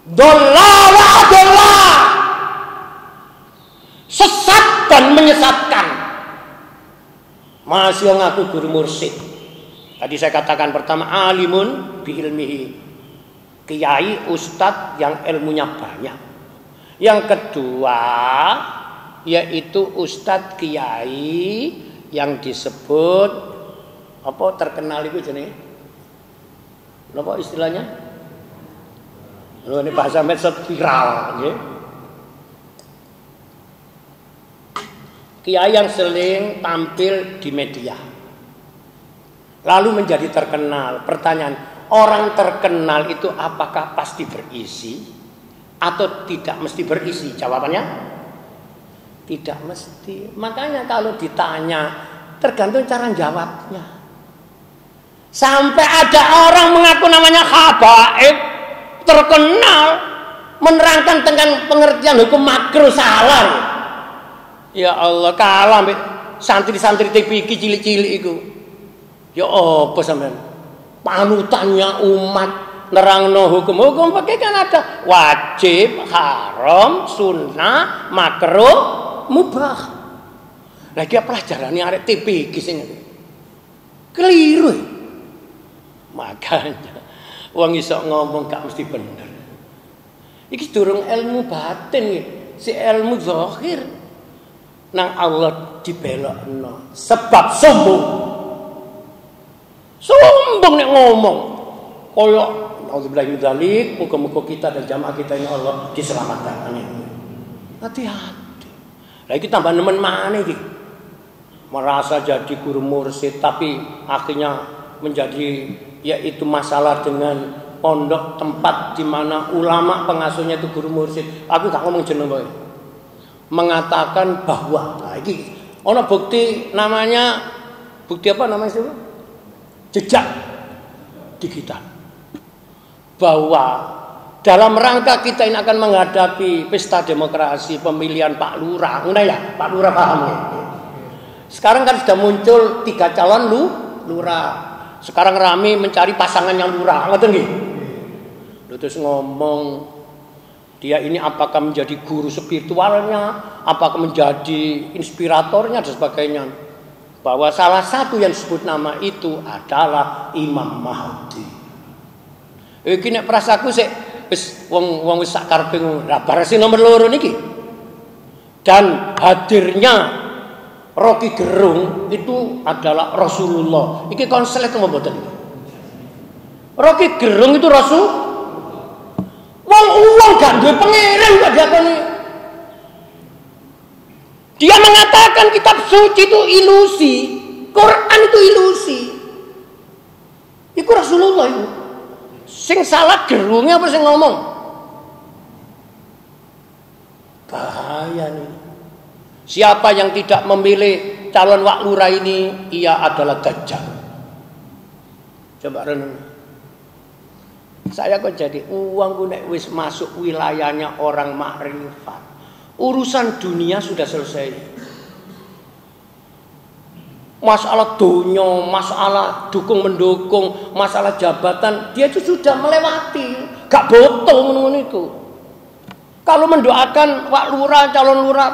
Dolala. Sesat dan menyesatkan. Masih ngaku guru mursyid. Tadi saya katakan pertama alimun bi ilmihi. Kiai ustadz yang ilmunya banyak. Yang kedua yaitu ustadz kiai yang disebut apa terkenal itu jenis. Apa istilahnya? Ini bahasa medsos viral, nggih. Kiai yang sering tampil di media lalu menjadi terkenal. Pertanyaan, orang terkenal itu apakah pasti berisi atau tidak mesti berisi? Jawabannya tidak mesti. Makanya kalau ditanya tergantung cara jawabnya. Sampai ada orang mengaku namanya habaib terkenal menerangkan tentang pengertian hukum makruh salah. Ya Allah, kalah mbek santri-santri TPQ cilik-cilik iku. Ya apa sampean? Panutannya umat nerangno hukum-hukum pakai kan ada wajib, haram, sunnah, makruh, mubah. Lagi pelajarannya arek TPQ sing keliru. Makanya wong iso ngomong gak mesti bener. Iki durung ilmu batin iki, si ilmu zahir. Nang Allah dibelokno sebab sombong. Sombong nek ngomong. Kaya auzubillahi min dzalik, muga-muga kita dan jamaah kita ini Allah diselamatkan. Hati-hati. Lagi tambah nemen maneh iki. Merasa jadi guru mursyid tapi akhirnya menjadi yaitu masalah dengan pondok tempat di mana ulama pengasuhnya itu guru mursyid. Aku gak ngomong jeneng kowe. Mengatakan bahwa ini ono bukti namanya bukti apa namanya itu? Jejak digital bahwa dalam rangka kita ini akan menghadapi pesta demokrasi pemilihan Pak Lurah, udah ya Pak Lurah paham ya? Sekarang kan sudah muncul 3 calon lurah. Sekarang rame mencari pasangan yang lurah, ngerti nggih? Terus ngomong dia ini apakah menjadi guru spiritualnya, apakah menjadi inspiratornya dan sebagainya. Bahwa salah satu yang disebut nama itu adalah Imam Mahdi. Iki nek prasaku sik wis wong wis sak karepe ngono. Lah barasi nomor 2 niki. Dan hadirnya Rocky Gerung itu adalah Rasulullah. Iki konslet apa mboten? Rocky Gerung itu Rasul. Wong gak duwe pangeran kok diakoni. Dia mengatakan kitab suci itu ilusi, Quran itu ilusi. Iku Rasulullah itu. Sing salah gerungnya apa sing ngomong? Bahaya nih. Siapa yang tidak memilih calon wak lurah ini, ia adalah dajjal. Coba renung. Saya kok jadi uang nek wis masuk wilayahnya orang makrifat. Urusan dunia sudah selesai. Masalah dunia, masalah dukung mendukung, masalah jabatan, dia itu sudah melewati. Gak botol ngono niku. Kalau mendoakan wak lurah, calon lurah,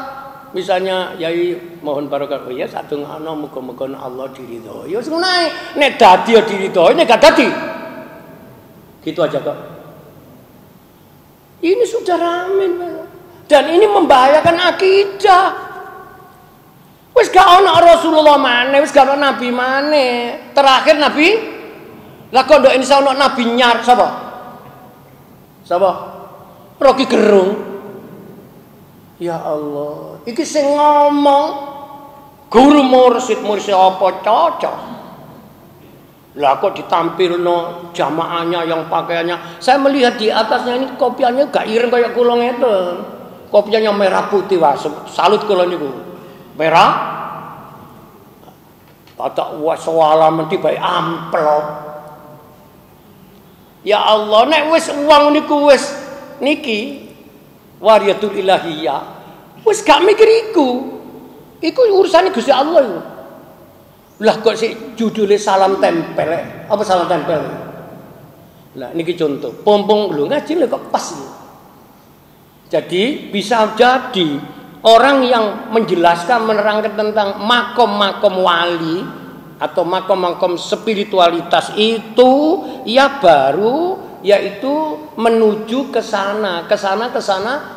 misalnya yai mohon barokah ya satu ana muga-muga Allah diridhoi. Ya wis ngono ae. Nek dadi ya diridhoi, nek gak dadi gitu aja kok. Ini sudah rame dan ini membahayakan akidah. Wis gak ono Rasulullah maneh, wis gak ono nabi maneh. Terakhir nabi lah kok ndok ini ono nabi nyar sapa? Sapa? Rocky Gerung. Ya Allah, iki sing ngomong guru mursyid apa cocok? Lah kok ditampilno jamaahnya yang pakaiannya. Saya melihat di atasnya ini kopiannya gak ireng kayak kula ngeten. Kopiannya merah putih wah. Salut kula niku. Merah. Patok waswala menti bae amplop. Ya Allah, nek wis uang niku wis niki wariyatul ilahiyah. Wis gak mikir iku. Iku urusane Gusti Allah iku. Lah kok sih judulnya salam tempel. Apa salam tempel? Lah niki contoh, pompong lho ngaji lho kok pas. Jadi bisa jadi orang yang menjelaskan, menerangkan tentang makom-makom wali atau makom-makom spiritualitas itu ya baru yaitu menuju ke sana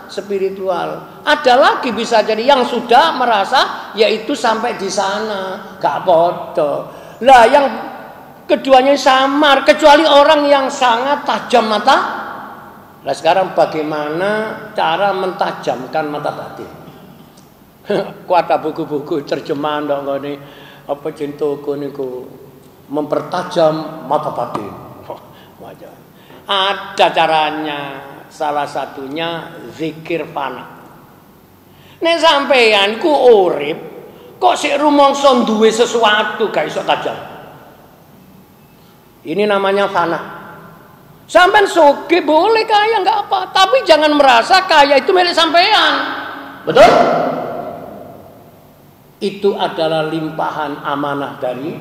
spiritual. Ada lagi bisa jadi yang sudah merasa yaitu sampai di sana, gak bodoh. Lah yang keduanya samar kecuali orang yang sangat tajam mata. Lah sekarang bagaimana cara mentajamkan mata batin? Kuat buku-buku terjemahan dong ngene apa jentoku niku mempertajam mata batin. Wajar. Ada caranya, salah satunya zikir fana. Nek sampeyan ku urip kok sik rumangsa duwe sesuatu gak iso tajam. Ini namanya fana. Sampeyan sugih boleh kaya enggak apa, tapi jangan merasa kaya itu milik sampean. Betul? Itu adalah limpahan amanah dari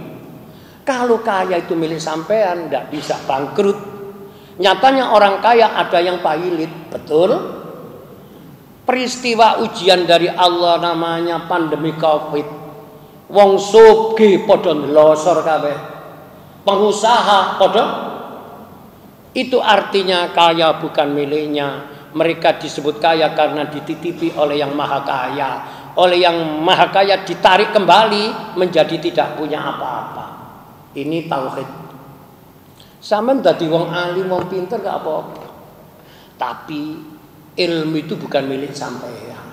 kalau kaya itu milik sampean enggak bisa bangkrut. Nyatanya orang kaya ada yang pailit, betul? Peristiwa ujian dari Allah namanya pandemi Covid. Wong sugih padha ndelosor kabeh. Pengusaha padha. Itu artinya kaya bukan miliknya. Mereka disebut kaya karena dititipi oleh yang maha kaya. Oleh yang maha kaya ditarik kembali menjadi tidak punya apa-apa. Ini tauhid. Sampeyan dadi wong alim, wong pinter gak apa-apa. Tapi ilmu itu bukan milik sampean.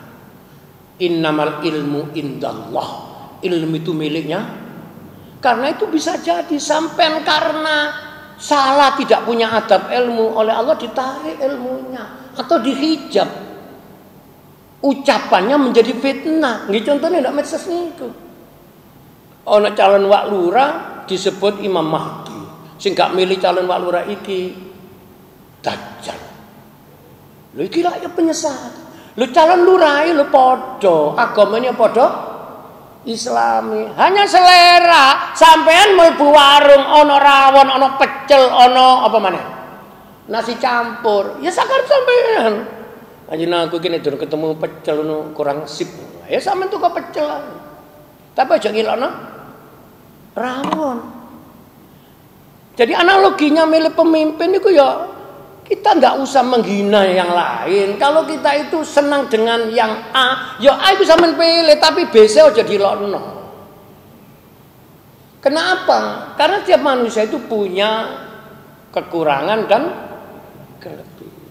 Innamal ilmu indallah. Ilmu itu miliknya. Karena itu bisa jadi sampean karena salah tidak punya adab ilmu oleh Allah ditarik ilmunya atau dihijab. Ucapannya menjadi fitnah. Nggih contohnya ndak medsos niku. Ana calon wak lurah disebut Imam Mahdi. Sing gak milih calon wak lurah iki dajjal. Lho iki lak ya penyesat. Lho calon lurah lho padha, agamanya padha Islami. Hanya selera. Sampean mlebu warung ana rawon, ana pecel, ana apa maneh? Nasi campur. Ya sakar sampean. Anjing aku iki nek durung ketemu pecel ngono kurang sip. Ya sampean tuku pecel. Tapi aja ngilokno rawon. Jadi analoginya milih pemimpin itu ya kita nggak usah menghina yang lain. Kalau kita itu senang dengan yang A, ya A itu sampean pilih, tapi B C aja dilokno. Kenapa? Karena tiap manusia itu punya kekurangan dan kelebihan.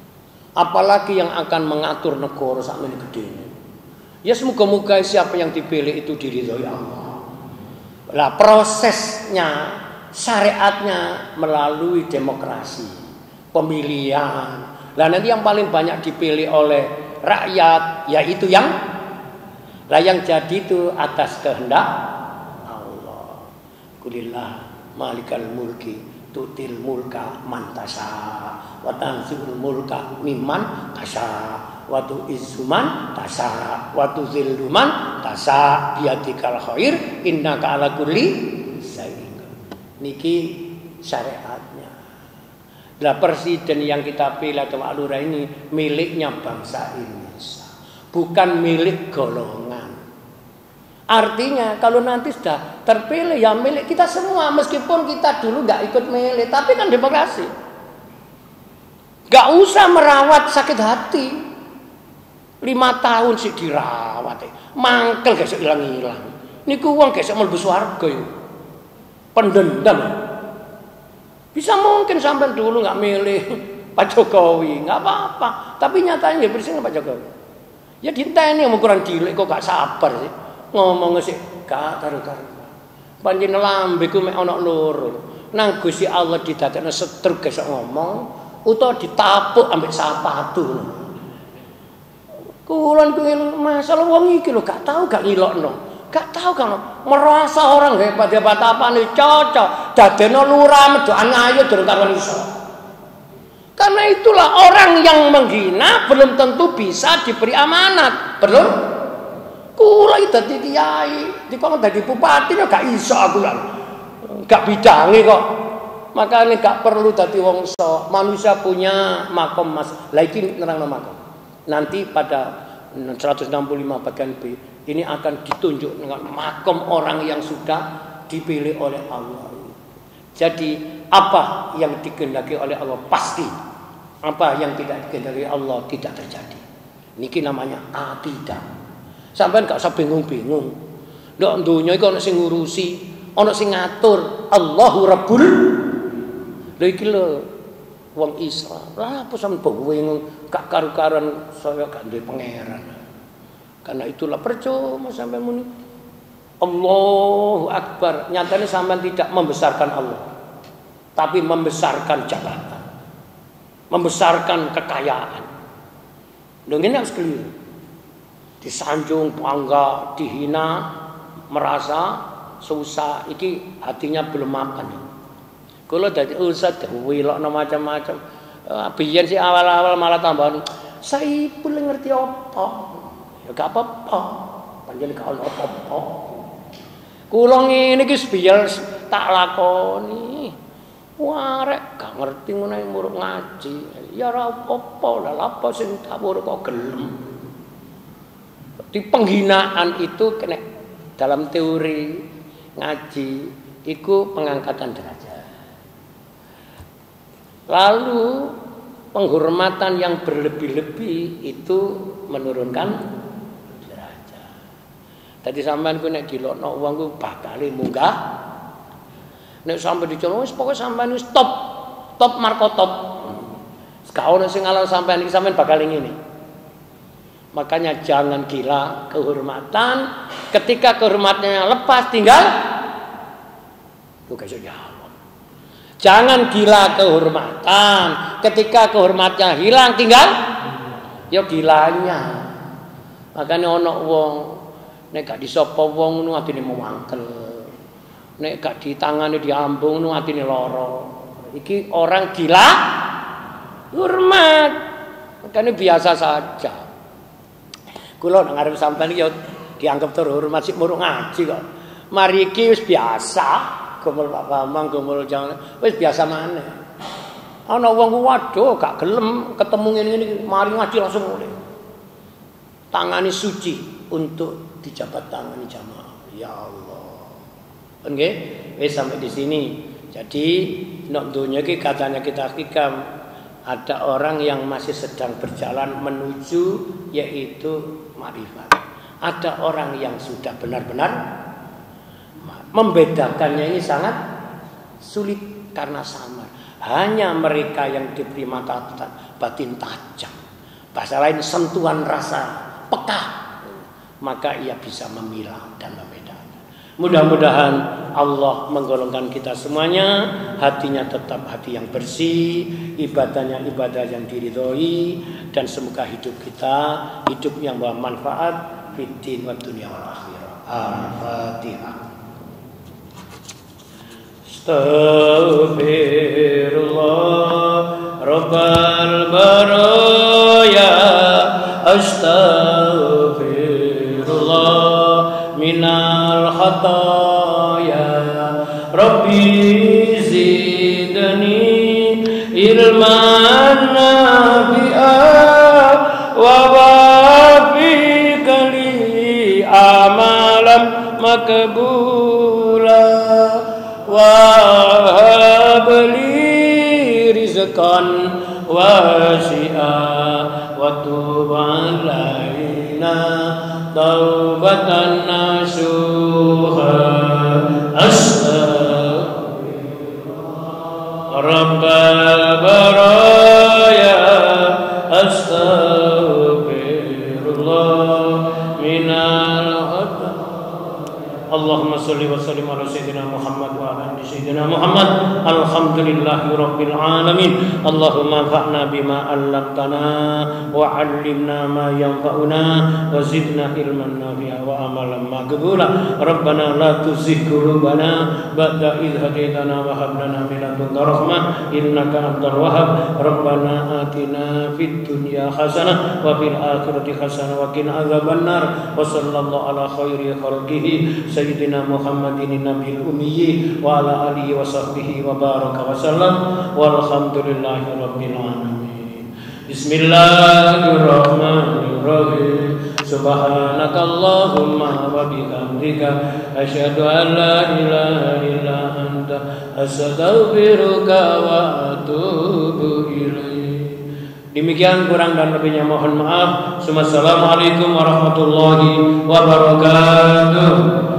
Apalagi yang akan mengatur negara sakmene gedene. Ya semoga-moga siapa yang dipilih itu diridhoi Allah. Lah prosesnya syariatnya melalui demokrasi, pemilihan. Lah nanti yang paling banyak dipilih oleh rakyat yaitu yang jadi itu atas kehendak Allah. Qulillah malikal mulki tutil mulka man tasha wa tanzi'ul mulka mimman tasha wa tu'izzu man tasha wa tuzillu man tasha biyadikal khair innaka ala kulli syai'in. Niki syariatnya. Lah presiden yang kita pilih atau Wak Lurah ini miliknya bangsa Indonesia, bukan milik golongan. Artinya kalau nanti sudah terpilih ya milik kita semua, meskipun kita dulu nggak ikut milih, tapi kan demokrasi. Nggak usah merawat sakit hati. 5 tahun sih dirawat, mangkel gak hilang-hilang. Niku wong gak mlebu swarga yo. Pendendam. Bisa mungkin sampai dulu nggak milih Pak Jokowi, nggak apa-apa. Tapi nyatanya ya bersih Pak Jokowi. Ya dinteni yang ukuran cilik kok gak sabar sih. Ngomong sih gak karu-karu. Panjen lambe ku mek ana loro. Nang Gusti Allah didadekno setruk gesok ngomong, utawa ditapuk ambek sapatu. Kulon ku masalah wong iki lho gak tahu gak ngilokno. Gak tahu kan merasa orang hebat-hebat apa nih cocok dadeno lurah medokan ngayu durung karuan iso. Karena itulah orang yang menghina belum tentu bisa diberi amanat. Belum? Kula iki dadi kiai, dikon dadi bupati yo gak iso aku kan. Gak bidange kok. Makanya gak perlu dadi wong sok. Manusia punya makom mas. Lah iki nerangno makom. Nanti pada 165 bagian B ini akan ditunjuk dengan makom orang yang sudah dipilih oleh Allah. Jadi apa yang dikehendaki oleh Allah pasti, apa yang tidak dikehendaki Allah tidak terjadi. Niki namanya akidah. Sampeyan gak usah bingung-bingung. Ndok donya iku ana sing ngurusi, ana sing ngatur. Allahu Rabbul. Lha iki lho wong Islam. Lah apa sampeyan bingung gak karu-karuan saya gak duwe pangeran. Karena itulah percuma sampai muni Allahu Akbar. Nyatanya sampai tidak membesarkan Allah, tapi membesarkan jabatan, membesarkan kekayaan. Loh ini harus keliru. Disanjung, bangga, dihina, merasa susah. Iki hatinya belum mapan. Kalau dari ustaz wilok macam-macam. Biyen sih awal-awal malah tambahan. Saya pun ngerti apa. Ya gak apa-apa. Panjenengan gak ono apa-apa. Kula ngene iki biar tak lakoni. Warek gak ngerti ngono muruk ngaji. Ya ora apa-apa, lha apa sing tak muruk kok gelem. Di penghinaan itu kena dalam teori ngaji itu pengangkatan derajat. Lalu penghormatan yang berlebih-lebih itu menurunkan derajat. Tadi sampean ku nek dilokno wong ku bakale munggah. Nek sampe dicono wis pokoke sampean wis top marko top. Gak ono sing ngalah sampean iki sampean bakal ngene. Makanya jangan gila kehormatan, ketika kehormatannya lepas tinggal lu gak iso jawab. Jangan gila kehormatan, ketika kehormatannya hilang tinggal ya gilanya. Makanya ono wong nek gak disapa wong ngono atine mangkel. Nek gak ditangani diambung ngono atine lara. Iki orang gila hormat. Makanya biasa saja. Kula nang arep sampean iki ya dianggap terhormat sik murung ngaji kok. Mari iki wis biasa, gomol Pak Bambang, gomol jangan wis biasa maneh. Ana wong waduh gak gelem ketemu ngene-ngene mari ngaji langsung mulai. Tangani suci untuk dijabat tangani jamaah. Ya Allah. Nggih, wis sampai di sini. Jadi nek donya iki katanya kita hikam ada orang yang masih sedang berjalan menuju yaitu makrifat. Ada orang yang sudah benar-benar membedakannya ini sangat sulit karena samar. Hanya mereka yang diberi mata batin tajam, bahasa lain sentuhan rasa peka, maka ia bisa memilah dan membedakan. Mudah-mudahan Allah menggolongkan kita semuanya, hatinya tetap hati yang bersih, ibadahnya ibadah yang diridhoi, dan semoga hidup kita hidup yang bermanfaat fid din wa dunya wal akhirah. Al-Fatihah. Astaghfirullah Rabbal baraya, astaghfirullah minal khataya, Rabbi zidni ilman nafi'an wa wafiq li amalan makbula wa hab li rizqan wasi'a wa tub alaina taubatan nasuha. Astaghfirullah Rabbal baraya, astaghfirullah minal khata. Allahumma salli wa sallim ala sayyidina Muhammad wa ala ali sayyidina Muhammad. Alhamdulillahi rabbil alamin. Allahumma anfa'na bima 'allamtana wa 'allimna ma yanfa'una wa zidna ilman nafi'a wa amalan maqbula. Rabbana la tuzigh qulubana ba'da idh hadaytana wa hab lana min ladunka rahmah innaka antal wahhab. Rabbana atina fid dunya hasanah wa fil akhirati hasanah wa qina adzabannar. Wa sallallahu ala khairi khalqihi Sayyidina Muhammadin Nabil Ummi wa ala alihi wa sahbihi wa baraka wa sallam walhamdulillahi rabbil alamin. Bismillahirrahmanirrahim. Subhanakallahumma wa bihamdika asyhadu an la ilaha illa anta astaghfiruka wa atubu ilaik. Demikian, kurang dan lebihnya mohon maaf. Assalamualaikum warahmatullahi wabarakatuh.